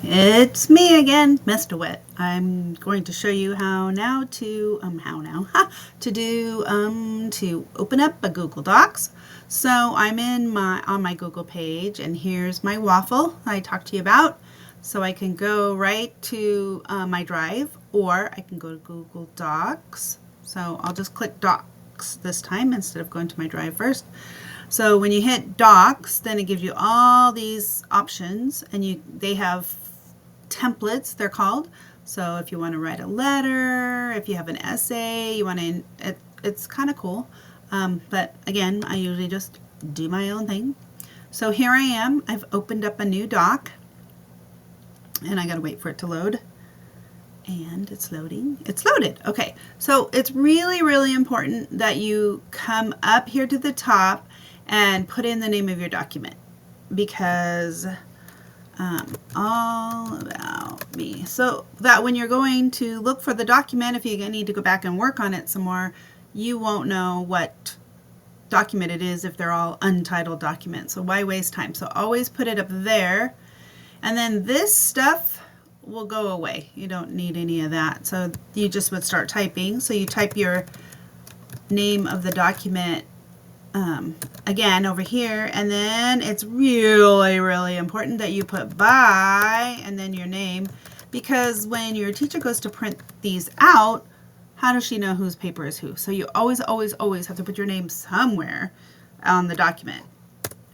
It's me again, Mr. Wet. I'm going to show you how now to to open up a Google Docs. So I'm on my Google page, and here's my waffle I talked to you about. So I can go right to my Drive, or I can go to Google Docs. So I'll just click Docs this time instead of going to my Drive first. So when you hit Docs, then it gives you all these options, and they have templates, they're called. So if you want to write a letter, if you have an essay, it's kind of cool. But again, I usually just do my own thing. So here I am. I've opened up a new doc, and I got to wait for it to load. And it's loading. It's loaded. Okay, so it's really, really important that you come up here to the top and put in the name of your document, because all about me. So that when you're going to look for the document, if you need to go back and work on it some more, you won't know what document it is if they're all untitled documents. So why waste time? So always put it up there. And then this stuff will go away. You don't need any of that. So you just would start typing. So you type your name of the document again over here, and then it's really, really important that you put by and then your name, because when your teacher goes to print these out, how does she know whose paper is who? So you always, always, always have to put your name somewhere on the document.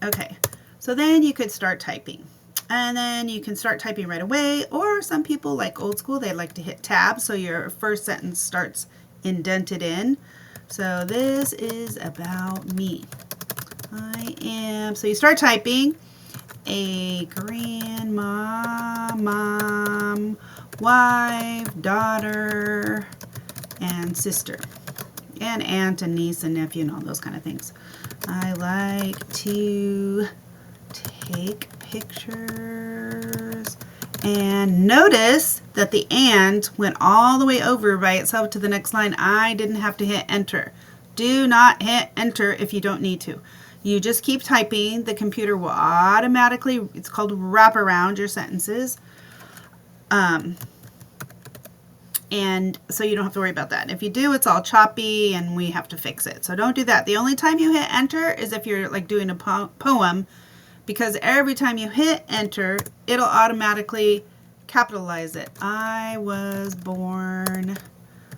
Okay, so then you could start typing, and then you can start typing right away, or some people like old school, they like to hit tab so your first sentence starts indented in. So this is about me. So you start typing. A grandma, mom, wife, daughter, and sister. And aunt and niece and nephew and all those kind of things. I like to take pictures. And notice that the and went all the way over by itself to the next line. I didn't have to hit enter. Do not hit enter if you don't need to. You just keep typing. The computer will automatically, it's called wrap around your sentences. And so you don't have to worry about that. If you do, it's all choppy and we have to fix it. So don't do that. The only time you hit enter is if you're like doing a poem, because every time you hit enter, it'll automatically capitalize it. I was born.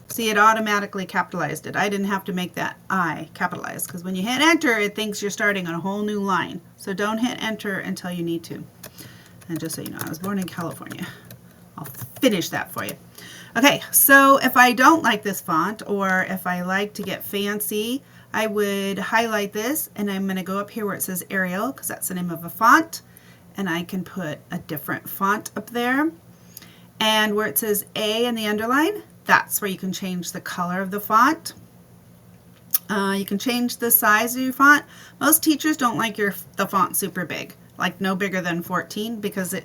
See, it automatically capitalized it. I didn't have to make that I capitalized, because when you hit enter, it thinks you're starting on a whole new line. So don't hit enter until you need to. And just so you know, I was born in California. I'll finish that for you. Okay, so if I don't like this font, or if I like to get fancy, I would highlight this, and I'm going to go up here where it says Arial, because that's the name of a font, and I can put a different font up there. And where it says A in the underline, that's where you can change the color of the font. You can change the size of your font. Most teachers don't like the font super big, like no bigger than 14, because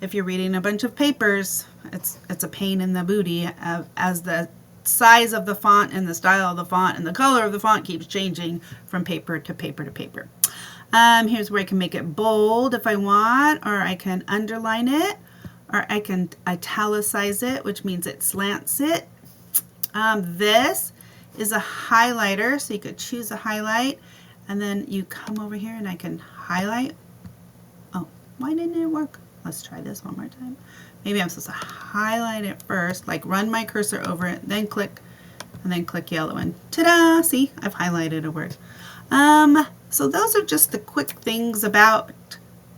if you're reading a bunch of papers, it's a pain in the booty as the size of the font and the style of the font and the color of the font keeps changing from paper to paper to paper. Here's where I can make it bold if I want, or I can underline it, or I can italicize it, which means it slants it. This is a highlighter, so you could choose a highlight, and then you come over here and I can highlight. Oh, why didn't it work? Let's try this one more time. Maybe I'm supposed to highlight it first, like run my cursor over it, then click, and then click yellow, and ta-da! See, I've highlighted a word. So those are just the quick things about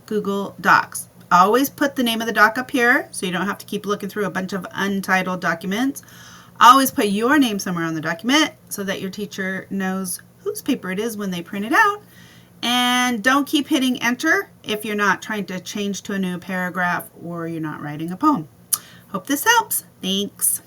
Google Docs. Always put the name of the doc up here, so you don't have to keep looking through a bunch of untitled documents. Always put your name somewhere on the document so that your teacher knows whose paper it is when they print it out. And don't keep hitting enter if you're not trying to change to a new paragraph or you're not writing a poem. Hope this helps. Thanks.